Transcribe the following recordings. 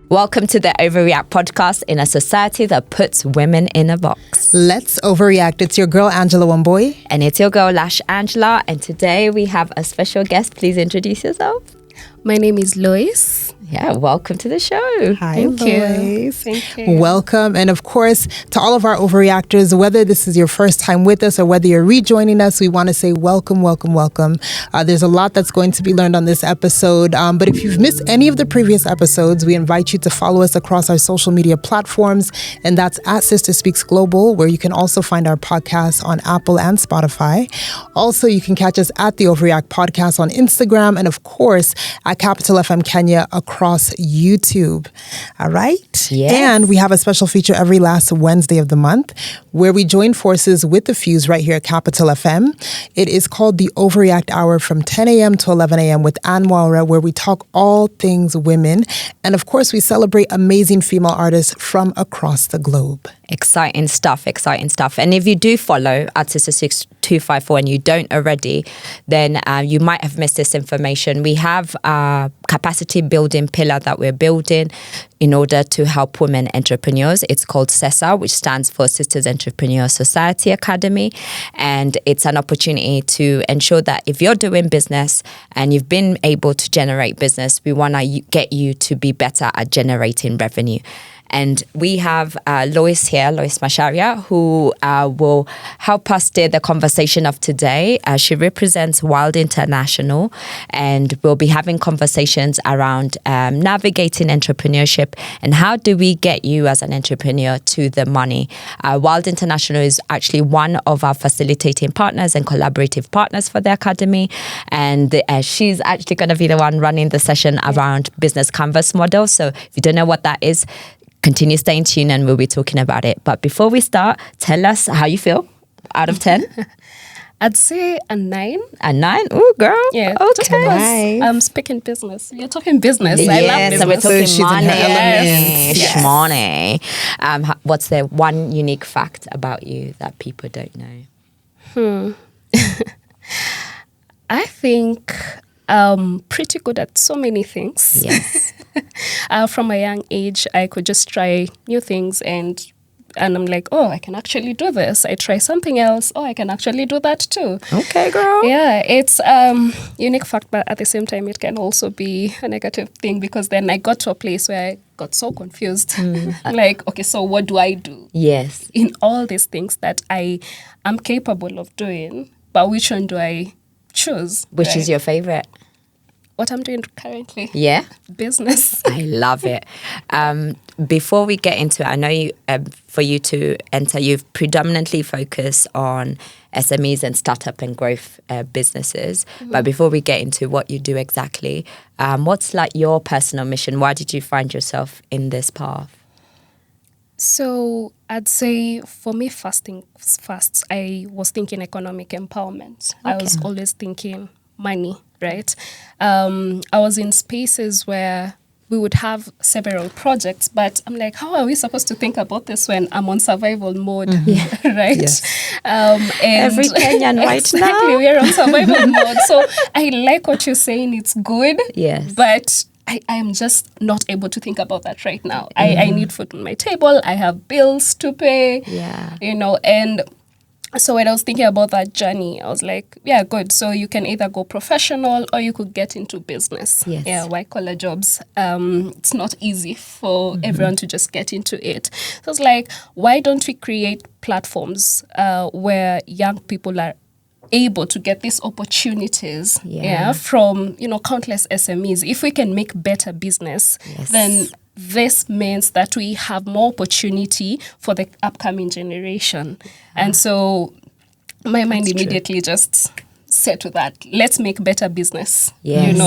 Welcome to the OVAReact podcast in a society that puts women in a box. Let's overreact. It's your girl, Angela Wamboy. And it's your girl, Lash Angela. And today we have a special guest. Please introduce yourself. My name is Loise. Yeah, welcome to the show. Hi, Thank you. Thank you. Welcome. And of course, to all of our overreactors, whether this is your first time with us or whether you're rejoining us, we want to say welcome, welcome, welcome. There's a lot that's going to be learned on this episode. But if you've missed any of the previous episodes, we invite you to follow us across our social media platforms. And that's at Sister Speaks Global, where you can also find our podcast on Apple and Spotify. Also, you can catch us at the OVAReact podcast on Instagram. And of course, at Capital FM Kenya across YouTube. All right. Yes. And we have a special feature every last Wednesday of the month where we join forces with the Fuse right here at Capital FM. It is called the OVAReact Hour from 10 a.m. to 11 a.m. with Anne Waura, where we talk all things women. And of course, we celebrate amazing female artists from across the globe. Exciting stuff, exciting stuff. And if you do follow at Sister625 and you don't already, then you might have missed this information. We have a capacity building pillar that we're building in order to help women entrepreneurs. It's called CESA, which stands for Sisters Entrepreneur Society Academy. And it's an opportunity to ensure that if you're doing business and you've been able to generate business, we want to get you to be better at generating revenue. And we have Loise here, Loise Macharia, who will help us steer the conversation of today. She represents Wild International, and we'll be having conversations around navigating entrepreneurship and how do we get you as an entrepreneur to the money. Wild International is actually one of our facilitating partners and collaborative partners for the Academy. And she's actually going to be the one running the session around business canvas model. So if you don't know what that is, continue staying tuned and we'll be talking about it. But before we start, tell us how you feel out of 10. I'd say a 9. A 9? Ooh, girl. Yeah. Okay. Just because I'm speaking business. You're talking business. I love business. So we're talking She's in her money. element. Yes. Money. What's the one unique fact about you that people don't know? I think pretty good at so many things. Yes. From a young age, I could just try new things and I'm like, oh, I can actually do this. I try something else. Oh, I can actually do that too. Okay, girl. Yeah, it's unique fact, but at the same time, it can also be a negative thing because then I got to a place where I got so confused. I'm like, okay, so what do I do? Yes. In all these things that I am capable of doing, but which one do I choose? Which is your favorite? What I'm doing currently. Yeah. Business. I love it. Before we get into it, I know you, for you to enter, you've predominantly focused on SMEs and startup and growth businesses. But before we get into what you do exactly, what's like your personal mission? Why did you find yourself in this path? So I'd say for me, first, I was thinking economic empowerment. Okay. I was always thinking money, right? I was in spaces where we would have several projects, but I'm like, how are we supposed to think about this when I'm on survival mode, right? Yes. And Every Kenyan right exactly, now. we're on survival mode. So I like what you're saying, it's good, Yes. but I am just not able to think about that right now. I need food on my table, I have bills to pay, and so when I was thinking about that journey, I was like, yeah, good. So you can either go professional or you could get into business. Yes. Yeah, white collar jobs. It's not easy for everyone to just get into it. So I was like, why don't we create platforms where young people are able to get these opportunities from, countless SMEs. If we can make better business, then this means that we have more opportunity for the upcoming generation. And so my mind immediately just set to that. Let's make better business, Yes.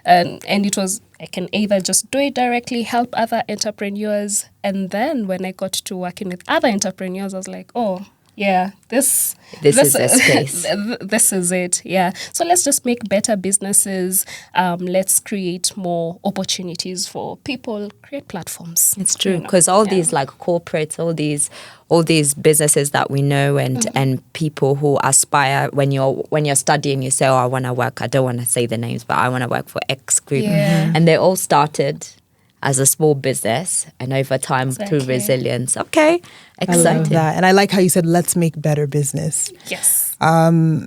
And it was, I can either just do it directly, help other entrepreneurs. And then when I got to working with other entrepreneurs, I was like, oh, yeah, this is the space. This is it. Yeah. So let's just make better businesses. Let's create more opportunities for people. Create platforms. It's true because all these like corporates, all these businesses that we know and people who aspire when you're studying, you say, oh, I want to work. I don't want to say the names, but I want to work for X group, and they all started as a small business and over time through Exactly. resilience. Okay, I exciting. love that. And I like how you said, let's make better business. Yes.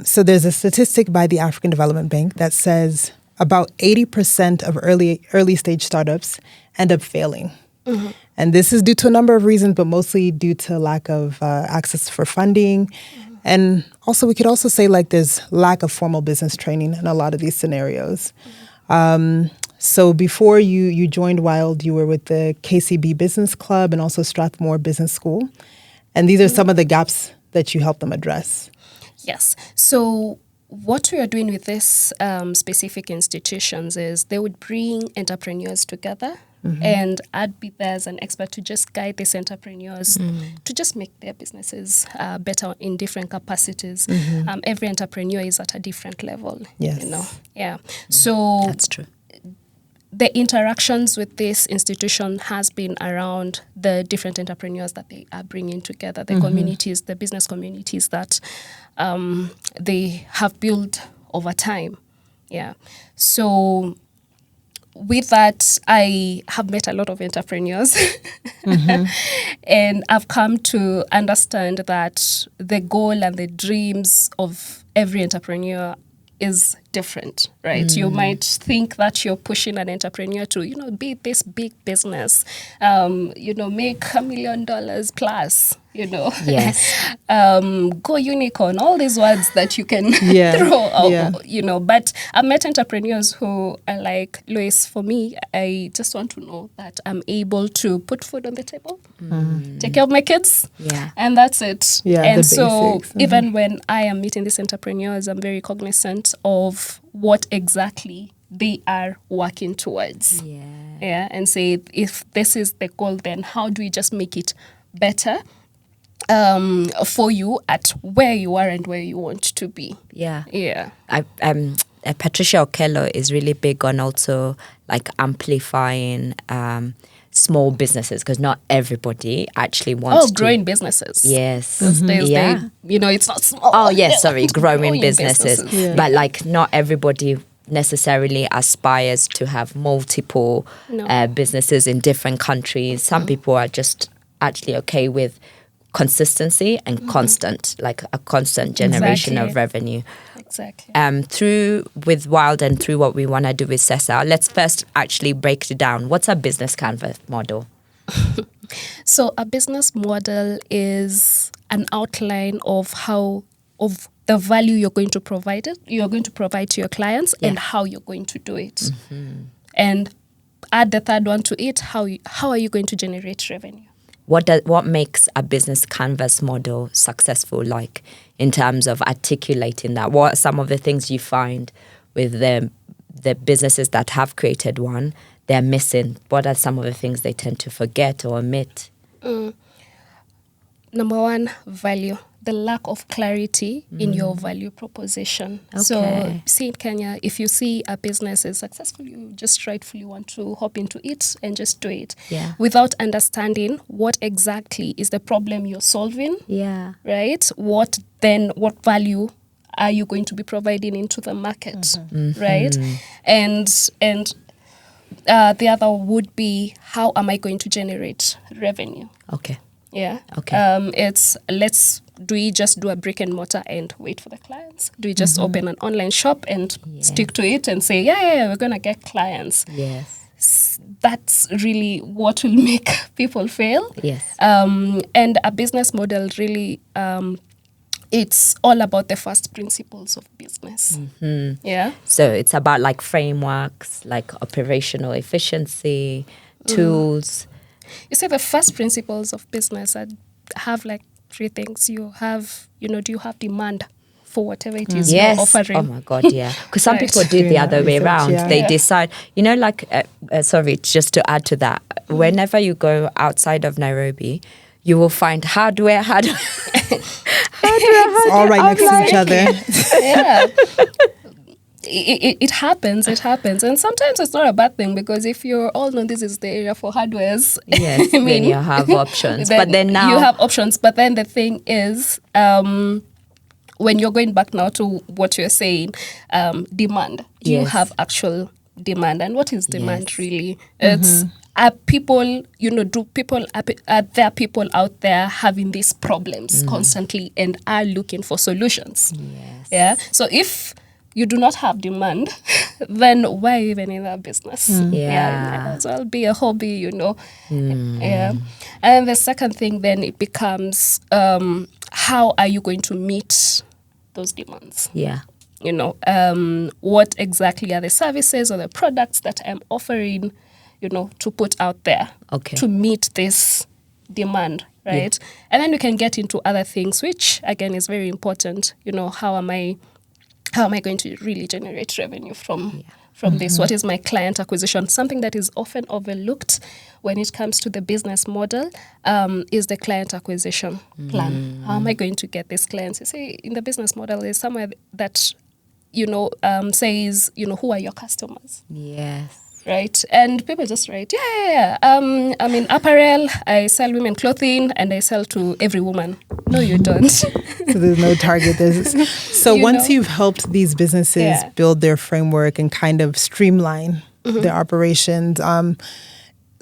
So there's a statistic by the African Development Bank that says about 80% of early stage startups end up failing. And this is due to a number of reasons, but mostly due to lack of access for funding. And also, we could also say like there's lack of formal business training in a lot of these scenarios. So before you joined Wild, you were with the KCB Business Club and also Strathmore Business School. And these are some of the gaps that you help them address. Yes. So what we are doing with this specific institutions is they would bring entrepreneurs together, and I'd be there as an expert to just guide these entrepreneurs to just make their businesses better in different capacities. Every entrepreneur is at a different level. Yes. You know. Yeah. So That's true. the interactions with this institution has been around the different entrepreneurs that they are bringing together, the communities, the business communities that they have built over time. Yeah. So with that, I have met a lot of entrepreneurs and I've come to understand that the goal and the dreams of every entrepreneur is different, right? You might think that you're pushing an entrepreneur to, be this big business, make $1 million plus, Yes. go unicorn, all these words that you can Yeah, throw out, yeah. But I've met entrepreneurs who are like, Loise, for me, I just want to know that I'm able to put food on the table, take care of my kids, Yeah. and that's it. Yeah, and the so basics. even when I am meeting these entrepreneurs, I'm very cognizant of what exactly they are working towards. Yeah. And say, if this is the goal, then how do we just make it better for you at where you are and where you want to be? Yeah. Yeah. Patricia Okello is really big on also like amplifying small businesses, because not everybody actually wants to. Growing businesses. Yes. There's it's not small. Oh, yes, sorry, growing businesses. Yeah. But like not everybody necessarily aspires to have multiple No. businesses in different countries. Some people are just actually okay with consistency and constant, like a constant generation Exactly. of revenue. Exactly. Through with Wild and through what we want to do with CESA, let's first actually break it down. What's a business canvas model? So a business model is an outline of the value you're going to provide to your clients and how you're going to do it. And add the third one to it, how are you going to generate revenue? What makes a business canvas model successful, like in terms of articulating that? What are some of the things you find with the businesses that have created one, they're missing? What are some of the things they tend to forget or omit? Number one, value. The lack of clarity in your value proposition. Okay. So, see in Kenya, if you see a business is successful, you just rightfully want to hop into it and just do it. Yeah. Without understanding what exactly is the problem you're solving, Yeah. right? What value are you going to be providing into the market, right? And the other would be, how am I going to generate revenue? Okay. Yeah. Okay. Do we just do a brick and mortar and wait for the clients? Do we just open an online shop and stick to it and say, we're going to get clients? Yes. That's really what will make people fail. Yes. And a business model really, it's all about the first principles of business. Yeah. So it's about like frameworks, like operational efficiency, tools. You say the first principles of business have like three things. You have, do you have demand for whatever it is you're offering? Oh my God, yeah. Because some people do the other way around. Yeah. They decide, sorry, just to add to that, whenever you go outside of Nairobi, you will find hardware. All right next to each other. Yeah. It happens, and sometimes it's not a bad thing, because if you're all know this is the area for hardwares, Yes, then you have options. But then now you have options. But then the thing is, when you're going back now to what you're saying, demand. Do you Yes. have actual demand. And what is demand Yes. really? It's are people, are there people out there having these problems constantly and are looking for solutions? Yes. Yeah. So if you do not have demand, then why even in that business? Yeah. It might as well be a hobby, Yeah. And the second thing then it becomes, how are you going to meet those demands? Yeah. What exactly are the services or the products that I'm offering, to put out there to meet this demand, right? And then we can get into other things, which again is very important. How am I going to really generate revenue from this? What is my client acquisition? Something that is often overlooked when it comes to the business model is the client acquisition plan. How am I going to get these clients? You see, in the business model, there's somewhere that says, who are your customers? Yes. Right? And people just write, I'm in apparel, I sell women clothing, and I sell to every woman. No, you don't. So there's no target. So once you've helped these businesses build their framework and kind of streamline their operations,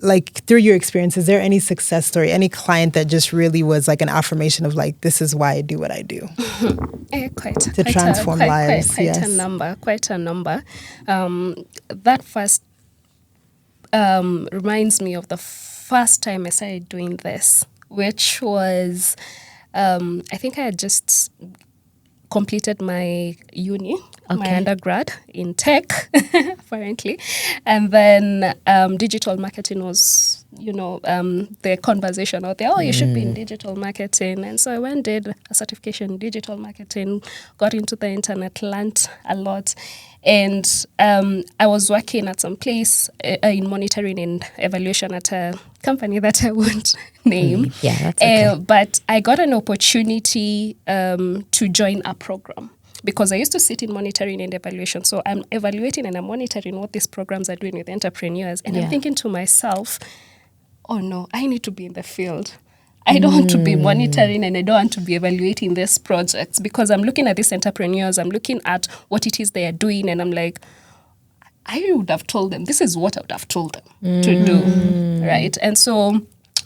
like through your experience, is there any success story, any client that just really was like an affirmation of like, this is why I do what I do? To transform lives. Quite a number. That first reminds me of the first time I started doing this, which was, I think I had just completed my uni, my undergrad in tech, apparently. And then digital marketing was, the conversation out there, you should be in digital marketing. And so I went, did a certification in digital marketing, got into the internet, learned a lot. And I was working at some place in monitoring and evaluation at a company that I won't name. Yeah, that's okay. But I got an opportunity to join a program because I used to sit in monitoring and evaluation. So I'm evaluating and I'm monitoring what these programs are doing with entrepreneurs. And I'm thinking to myself, oh no, I need to be in the field. I don't want to be monitoring and I don't want to be evaluating these projects because I'm looking at these entrepreneurs, I'm looking at what it is they are doing, and I'm like, I would have told them, this is what I would have told them to do, right? And so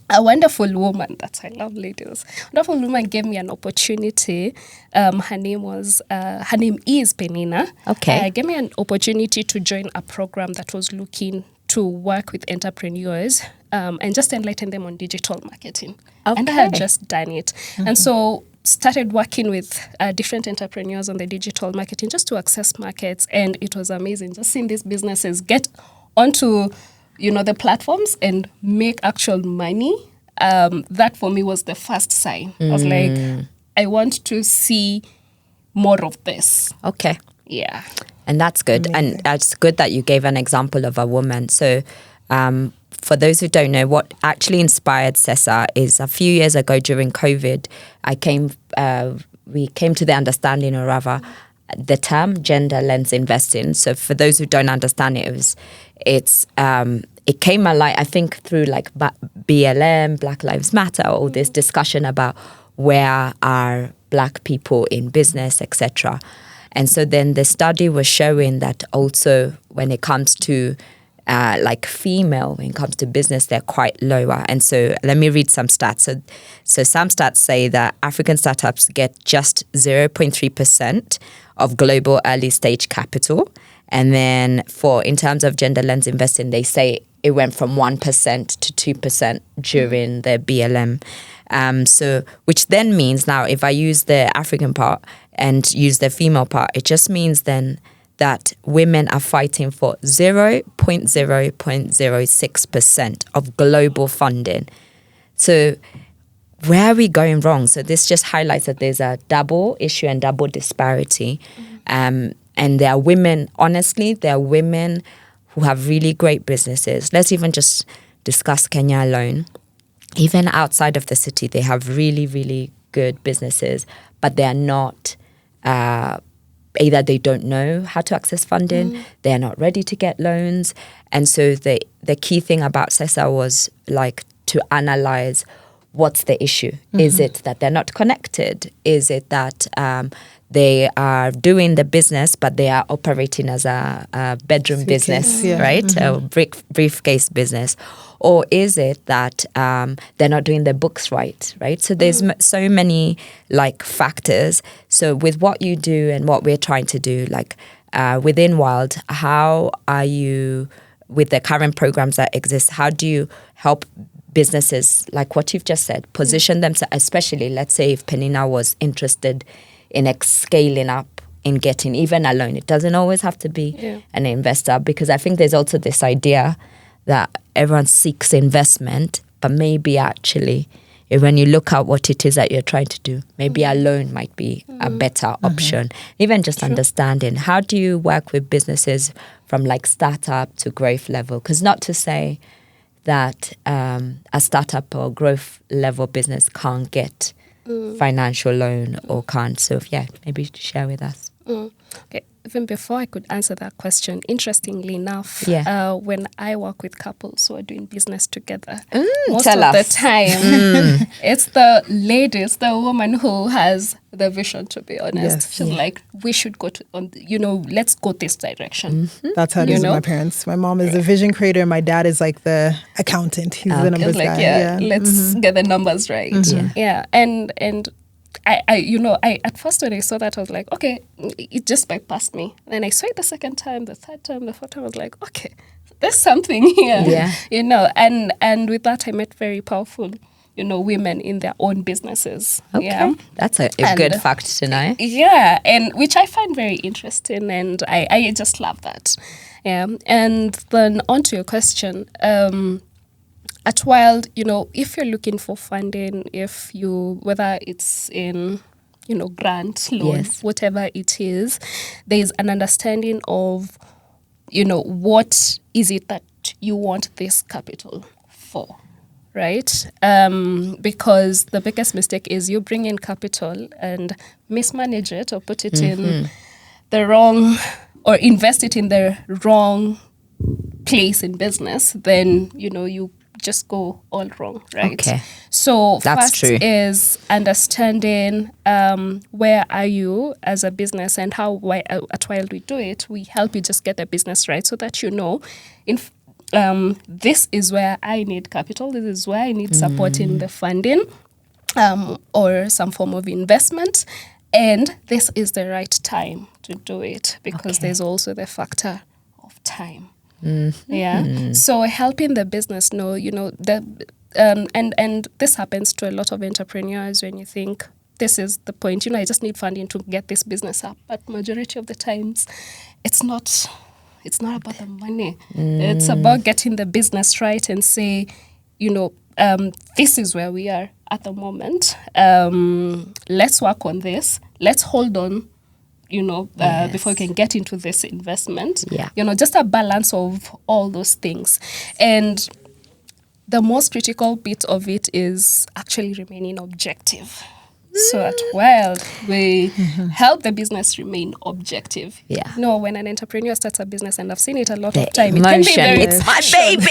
a wonderful woman, I love ladies, wonderful woman gave me an opportunity. Her name is Penina. Okay. Gave me an opportunity to join a program that was looking to work with entrepreneurs and just enlighten them on digital marketing. And I had just done it. And so started working with different entrepreneurs on the digital marketing just to access markets. And it was amazing just seeing these businesses get onto, the platforms and make actual money. That for me was the first sign. I was like, I want to see more of this. Okay. Yeah. And that's good. Amazing. And it's good that you gave an example of a woman. So for those who don't know, what actually inspired CESA is a few years ago during COVID, we came to the understanding, or rather, the term gender lens investing. So for those who don't understand it, it came alive, I think, through like BLM, Black Lives Matter, all this discussion about where are Black people in business, etc. And so then the study was showing that also when it comes to female, when it comes to business, they're quite lower. And so let me read some stats. So some stats say that African startups get just 0.3% of global early stage capital. And then in terms of gender lens investing, they say it went from 1% to 2% during the BLM. Which then means now if I use the African part and use the female part, it just means then that women are fighting for 0.06% of global funding. So where are we going wrong? So this just highlights that there's a double issue and double disparity. And there are women, honestly, who have really great businesses. Let's even just discuss Kenya alone. Even outside of the city, they have really, really good businesses, but they are not, either they don't know how to access funding, they are not ready to get loans. And so the key thing about CESA was like to analyze what's the issue. Is it that they're not connected? Is it that they are doing the business, but they are operating as a bedroom business, right? A briefcase business. Or is it that they're not doing their books right? So there's so many like factors. So with what you do and what we're trying to do, like within Wild, how are you, with the current programs that exist, how do you help businesses, like what you've just said, position themselves, especially let's say if Penina was interested in scaling up, in getting even a loan. It doesn't always have to be an investor, because I think there's also this idea that everyone seeks investment, but maybe actually when you look at what it is that you're trying to do, maybe a loan might be a better option. Even just understanding, how do you work with businesses from like startup to growth level? Because not to say that a startup or growth level business can't get financial loan or can't. So maybe share with us. Okay. Even before I could answer that question, interestingly enough, when I work with couples who are doing business together, most of the time, it's the lady, it's the woman who has the vision, to be honest. She's like, we should go to, let's go this direction. That's how it is with my parents. My mom is the vision creator. My dad is like the accountant. He's the numbers guy. Let's get the numbers right. And I at first when I saw that, I was like, okay, it just bypassed me. Then I saw it the second time, the third time, the fourth time. I was like, okay, there's something here. And with that, I met very powerful, women in their own businesses. Okay, that's a good fact to know. Yeah, and which I find very interesting, and I just love that. And then on to your question. At Wild, if you're looking for funding, whether it's in, grant, loan, whatever it is, there's an understanding of, what is it that you want this capital for, right? Because the biggest mistake is you bring in capital and mismanage it or put it in the wrong, or invest it in the wrong place in business, then, you just go all wrong, right? Okay. So that's first true. is understanding where are you as a business, and how at Wild we do it. We help you just get the business right, so that this is where I need capital, this is where I need support in the funding or some form of investment, and this is the right time to do it, because there's also the factor of time. So helping the business know, and this happens to a lot of entrepreneurs when you think this is the point, I just need funding to get this business up. But majority of the times, it's not about the money. It's about getting the business right and say, this is where we are at the moment. Let's work on this. Let's hold on, before you can get into this investment. Just a balance of all those things. And the most critical bit of it is actually remaining objective. So at Wild, we help the business remain objective. When an entrepreneur starts a business, and I've seen it a lot of time, it can be very it's my baby.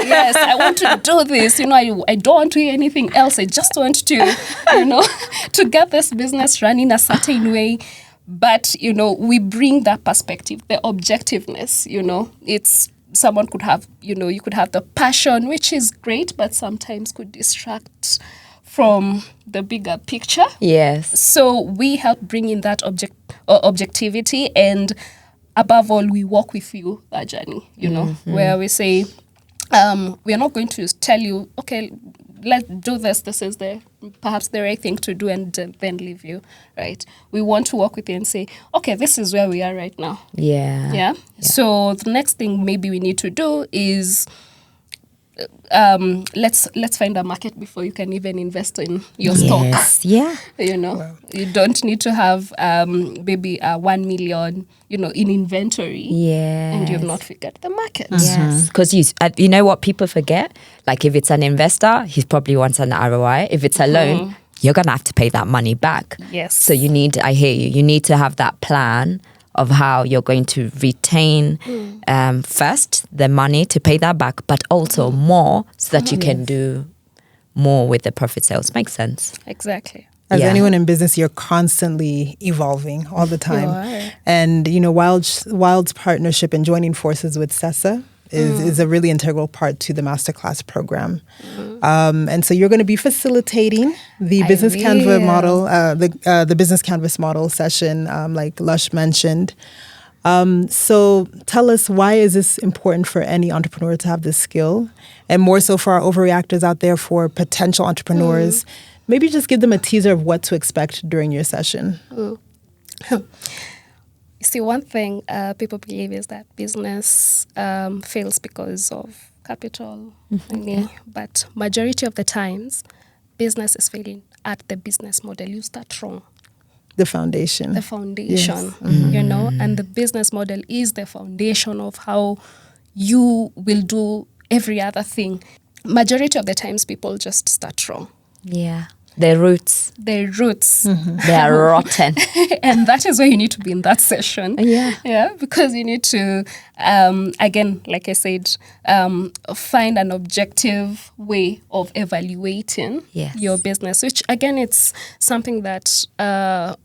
Yes, I want to do this. I don't want to hear anything else. I just want to, to get this business running a certain way. But, we bring that perspective, the objectiveness, it's someone could have, you could have the passion, which is great, but sometimes could distract from the bigger picture. Yes. So we help bring in that objectivity, and above all, we walk with you that journey, where we say, we are not going to tell you, okay, let's do this. This is perhaps the right thing to do, and then leave you, right? We want to work with you and say, okay, this is where we are right now. Yeah. So the next thing maybe we need to do is let's find a market before you can even invest in your stocks. Yeah. You don't need to have maybe 1 million, in inventory. And you've not figured the market. Yes. Because you know what people forget? Like if it's an investor, he probably wants an ROI. If it's a loan, you're going to have to pay that money back. Yes. So you need to have that plan of how you're going to retain first the money to pay that back, but also more so that you can do more with the profit sales. Makes sense. Exactly. As Yeah. anyone in business, you're constantly evolving all the time. are. And, Wild's partnership and joining forces with CESA is a really integral part to the masterclass program. And so you're going to be facilitating the business canvas model, the business canvas model session, like Lush mentioned. So tell us, why is this important for any entrepreneur to have this skill? And more so for our overreactors out there, for potential entrepreneurs, maybe just give them a teaser of what to expect during your session. See, one thing people believe is that business fails because of capital, money, but majority of the times, business is failing at the business model. You start wrong. The foundation. The foundation, and the business model is the foundation of how you will do every other thing. Majority of the times, people just start wrong. Yeah. The roots. The roots. They are rotten. And that is why you need to be in that session. Yeah. Because you need to, again, like I said, find an objective way of evaluating your business, which, again, it's something that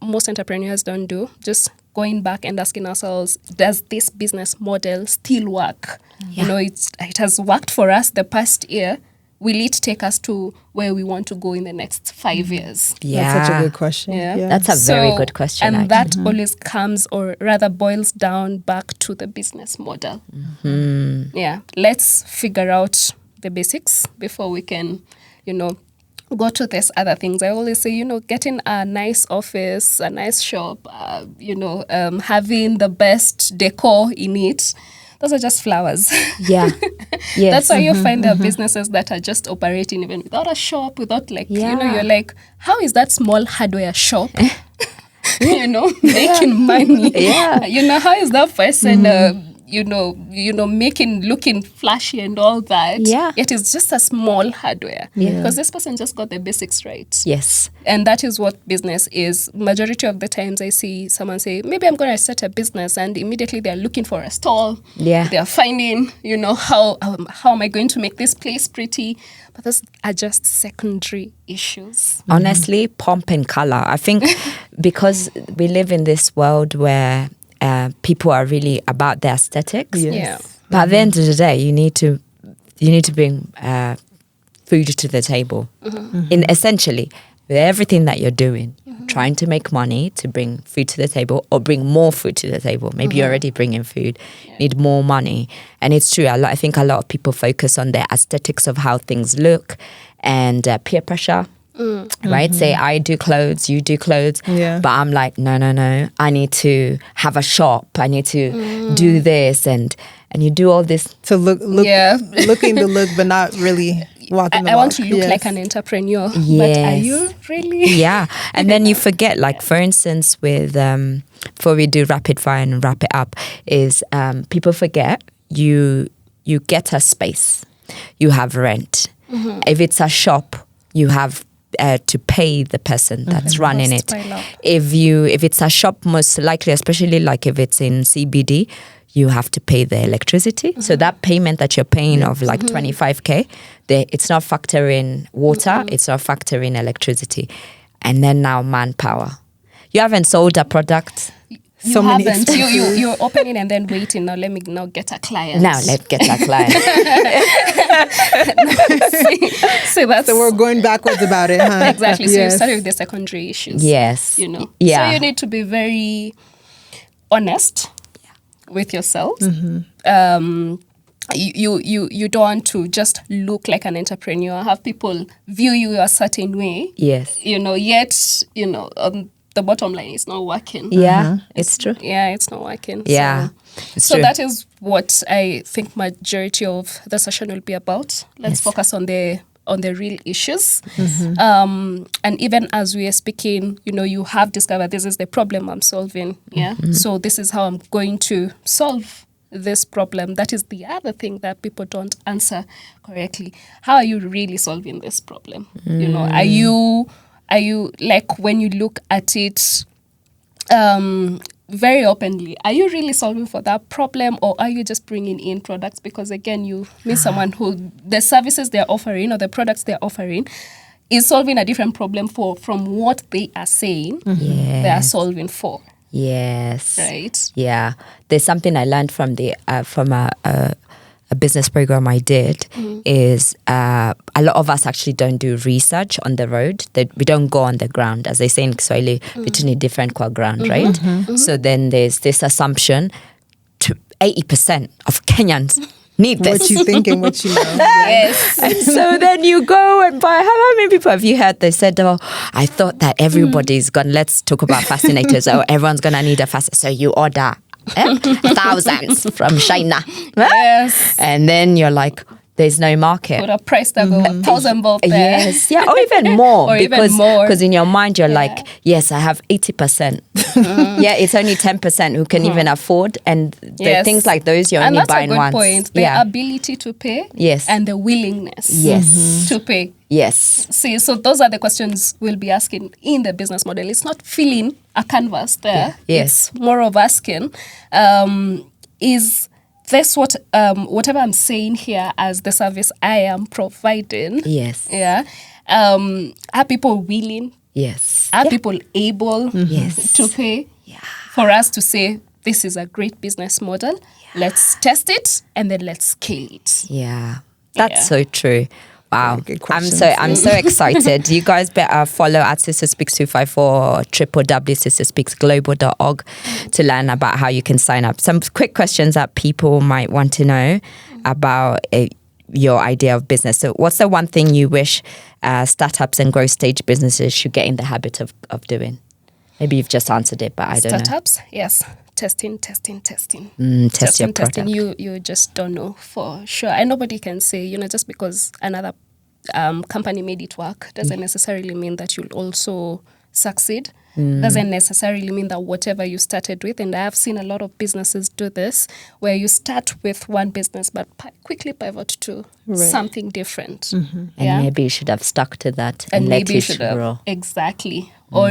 most entrepreneurs don't do. Just going back and asking ourselves, does this business model still work? Yeah. It has worked for us the past year. Will it take us to where we want to go in the next 5 years? Yeah. That's such a good question. Yeah. That's a very good question. And that always comes, or rather boils down back to the business model. Yeah. Let's figure out the basics before we can, go to these other things. I always say, getting a nice office, a nice shop, having the best decor in it, those are just flowers. Yeah. Yes. That's why you find there are businesses that are just operating even without a shop, without you're like, how is that small hardware shop, making money? Yeah. How is that person, looking flashy and all that? Yeah. Yet it's just a small hardware. Yeah. Because this person just got the basics right. Yes. And that is what business is. Majority of the times I see someone say, maybe I'm going to start a business, and immediately they're looking for a stall. Yeah. They're finding, how am I going to make this place pretty? But those are just secondary issues. Honestly, pomp and color. I think because we live in this world where people are really about their aesthetics. Yes. Yeah. But at the end of the day, you need to bring food to the table. In essentially, with everything that you're doing, trying to make money to bring food to the table, or bring more food to the table. Maybe you're already bringing food, need more money. And it's true. I think a lot of people focus on the aesthetics of how things look, and peer pressure. Right? Say, I do clothes, you do clothes. Yeah. But I'm like, no. I need to have a shop. I need to do this. And you do all this. To looking the look, but not really walking the walk. I want to look like an entrepreneur. But are Yes. you really? Yeah. And then you forget, like, for instance, with, before we do rapid fire and wrap it up, is people forget you get a space. You have rent. If it's a shop, you have to pay the person that's running it. If it's a shop, most likely, especially like if it's in CBD, you have to pay the electricity. So that payment that you're paying of like 25K, it's not factoring water, it's not factoring electricity. And then now manpower. You haven't sold a product. You haven't. You're opening and then waiting. Now let me get a client. Now let's get a client. So we're going backwards about it, huh? Exactly. So you started with the secondary issues. Yes. So Yeah. you need to be very honest with yourself. You don't want to just look like an entrepreneur, have people view you a certain way. Yes. Yet, the bottom line is not working. Yeah, it's true. Yeah, it's not working. Yeah. So that is what I think majority of the session will be about. Let's focus on the real issues. And even as we are speaking, you have discovered this is the problem I'm solving. Yeah. So this is how I'm going to solve this problem. That is the other thing that people don't answer correctly. How are you really solving this problem? Are you like, when you look at it very openly, are you really solving for that problem, or are you just bringing in products? Because again, you meet someone who the services they're offering or the products they're offering, is solving a different problem from what they are saying they are solving for. Yes. Right. Yeah. There's something I learned from a business program I did is a lot of us actually don't do research on the road. That we don't go on the ground, as they say in Kiswahili, between different kwa ground, right? So then there's this assumption to 80% of Kenyans need this. What you think and what you know. Yes. And so then you go and buy. How many people have you heard? They said, "Oh, I thought that everybody's gonna." Let's talk about fascinators. Oh, everyone's gonna need a fascinator. So you order thousands from China, Yes. and then you're like, "There's no market." Put a price tag of 1,000 bob there. Yes, yeah, or even more. Or even more. Because in your mind you're like, yes, I have 80%. Yeah, it's only 10% who can even afford, and the Yes. things like those you're And only that's a buying good once. point. The ability to pay, Yes. and the willingness, Yes. to pay. Yes. See, so those are the questions we'll be asking in the business model. It's not filling a canvas there. Yeah. Yes. It's more of asking, is this whatever I'm saying here as the service I am providing? Yes. Yeah. Are people willing? Yes. Are people able Yes. to pay? Yeah. For us to say, this is a great business model. Let's test it and then let's scale it. Yeah. That's Yeah. so true. Wow. Very good I'm so excited. You guys better follow at Sister Speaks 254 www.sisterspeaksglobal.org to learn about how you can sign up. Some quick questions that people might want to know about your idea of business. So what's the one thing you wish startups and growth stage businesses should get in the habit of doing? Maybe you've just answered it, but I don't know. Startups, yes. Testing. Test your product. You just don't know for sure. And nobody can say, just because another company made it work doesn't necessarily mean that you'll also succeed. Doesn't necessarily mean that whatever you started with, and I have seen a lot of businesses do this, where you start with one business but quickly pivot to something different. And maybe you should have stuck to that And let maybe you it should grow. have. Exactly. Or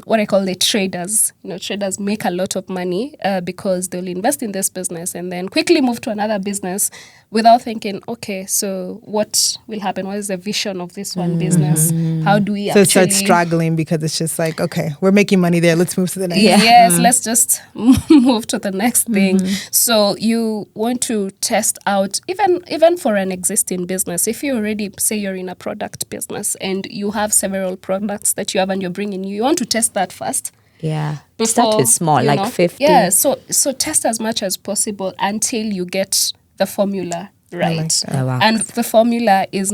what I call the traders. Traders make a lot of money because they'll invest in this business and then quickly move to another business without thinking, okay, so what will happen? What is the vision of this one business? How do we So it actually... starts struggling because it's just like, okay, we're making money there. Let's move to the next. Yes, let's just move to the next thing. So you want to test out, even for an existing business, if you already say you're in a product business and you have several products that you have and you're bringing, you want to test that first. Yeah. Before, Start with small, like 50. Yeah, so test as much as possible until you get the formula right. like that. That works. And the formula does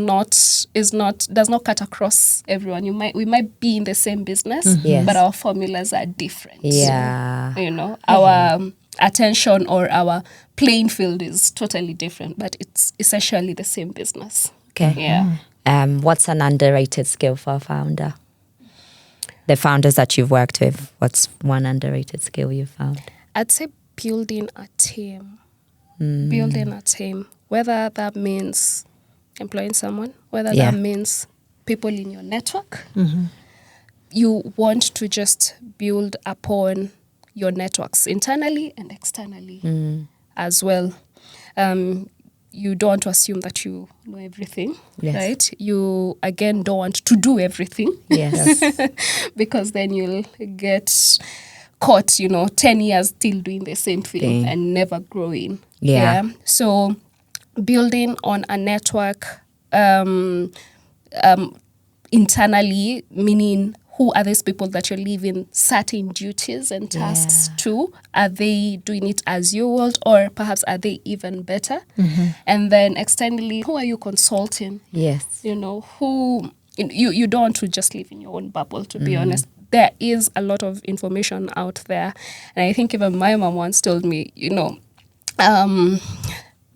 not cut across everyone. We might be in the same business, Yes. but our formulas are different. Yeah. Our attention or our playing field is totally different, but it's essentially the same business. Okay. Yeah. What's an underrated skill for a founder? The founders that you've worked with, what's one underrated skill you found? I'd say building a team. Building a team. Whether that means employing someone, whether that means people in your network. You want to just build upon your networks internally and externally as well. You don't want to assume that you know everything, right? You, again, don't want to do everything. Yes. Because then you'll get caught, 10 years still doing the same thing and never growing. Yeah. So building on a network internally, meaning who are these people that you're leaving certain duties and tasks to? Are they doing it as you would, or perhaps are they even better? And then externally, who are you consulting? Yes. Who you don't want to just live in your own bubble, to be honest. There is a lot of information out there. And I think even my mom once told me,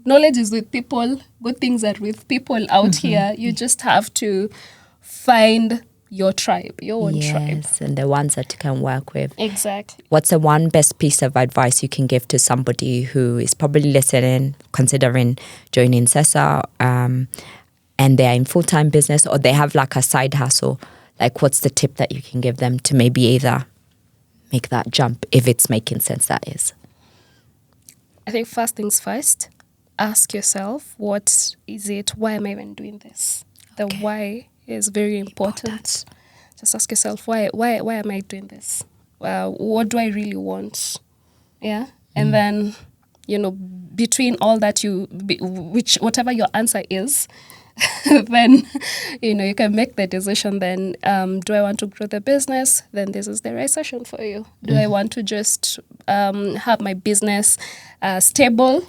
knowledge is with people, good things are with people out here. You just have to find your tribe, your own tribe. Yes, and the ones that you can work with. Exactly. What's the one best piece of advice you can give to somebody who is probably listening, considering joining CESA, and they're in full-time business, or they have like a side hustle? Like, what's the tip that you can give them to maybe either make that jump, if it's making sense, that is? I think first things first, ask yourself, what is it? Why am I even doing this? The why is very important. Just ask yourself, why am I doing this? What do I really want? Yeah. And then, between all that whatever your answer is, then, you can make the decision then, do I want to grow the business? Then this is the right session for you. Do I want to just have my business stable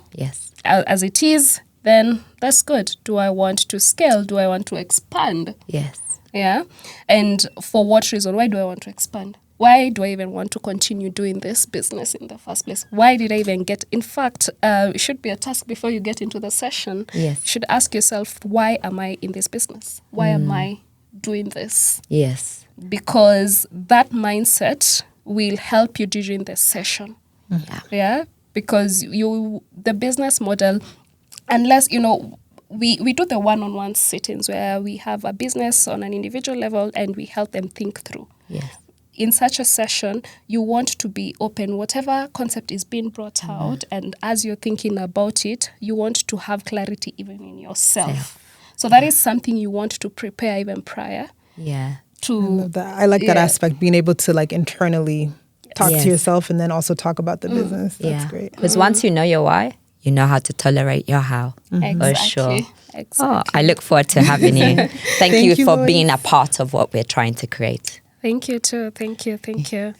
as it is? Then that's good. Do I want to scale? Do I want to expand? Yes. Yeah. And for what reason? Why do I want to expand? Why do I even want to continue doing this business in the first place? Why did I even get? In fact, it should be a task before you get into the session. Yes. You should ask yourself, why am I in this business? Why am I doing this? Yes. Because that mindset will help you during the session. Yeah. Because the business model, unless, we do the one-on-one sittings where we have a business on an individual level and we help them think through. Yes. In such a session, you want to be open. Whatever concept is being brought out, and as you're thinking about it, you want to have clarity even in yourself. So that is something you want to prepare even prior. Yeah. I like that aspect, being able to internally talk to yourself and then also talk about the business. That's great. Because once you know your why, you know how to tolerate your how. Exactly. For sure. Exactly. Oh, I look forward to having you. Thank you for Loise. being a part of what we're trying to create. Thank you too. Thank you.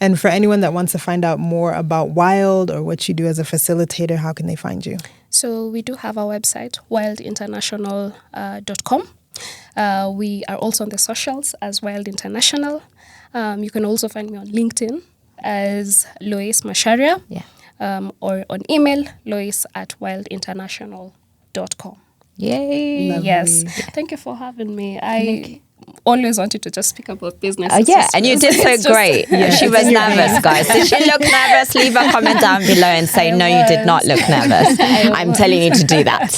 And for anyone that wants to find out more about Wild or what you do as a facilitator, how can they find you? So we do have our website, wildinternational.com. We are also on the socials as Wild International. You can also find me on LinkedIn as Loise Macharia. Yeah. Or on email, loise@wildinternational.com. Yay. Lovely. Yes. Thank you for having me. I always wanted to just speak about business. And you did so great. She was nervous, guys. Did she look nervous? Leave a comment down below and say, no, you did not look nervous. I'm telling you to do that.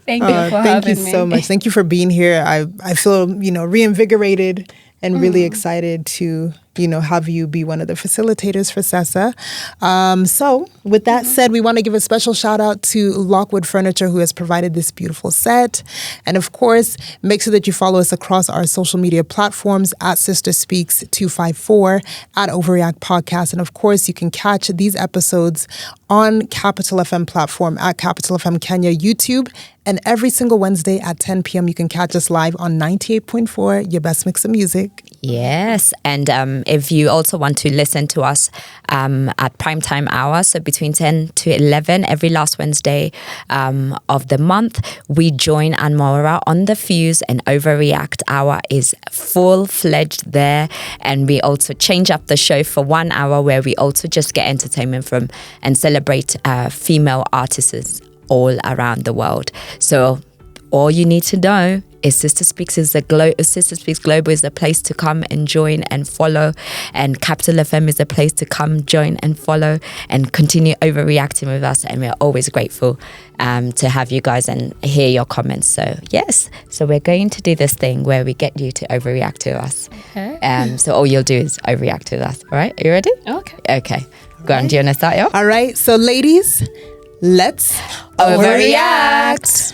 Thank you for having me. Thank you so much. Thank you for being here. I feel, reinvigorated and really excited to, have you be one of the facilitators for CESA. So with that said, we want to give a special shout out to Lockwood Furniture, who has provided this beautiful set. And of course, make sure that you follow us across our social media platforms at Sister Speaks 254, at OVAReact Podcast. And of course, you can catch these episodes on Capital FM platform, at Capital FM Kenya YouTube. And every single Wednesday at 10 p.m., you can catch us live on 98.4, your best mix of music. Yes. And if you also want to listen to us at primetime hour, so between 10 to 11, every last Wednesday of the month, we join Anmora on the Fuse, and OVAReact Hour is full-fledged there. And we also change up the show for 1 hour where we also just get entertainment from and celebrate female artists all around the world. So all you need to know is Sister Speaks Sister Speaks Global is the place to come and join and follow, and Capital FM is the place to come, join and follow, and continue overreacting with us. And we're always grateful to have you guys and hear your comments. So yes, so we're going to do this thing where we get you to overreact to us. Okay. So all you'll do is overreact with us. All right, are you ready? Okay. Go on, do you want to start, yo? All right, so ladies, let's Overreact.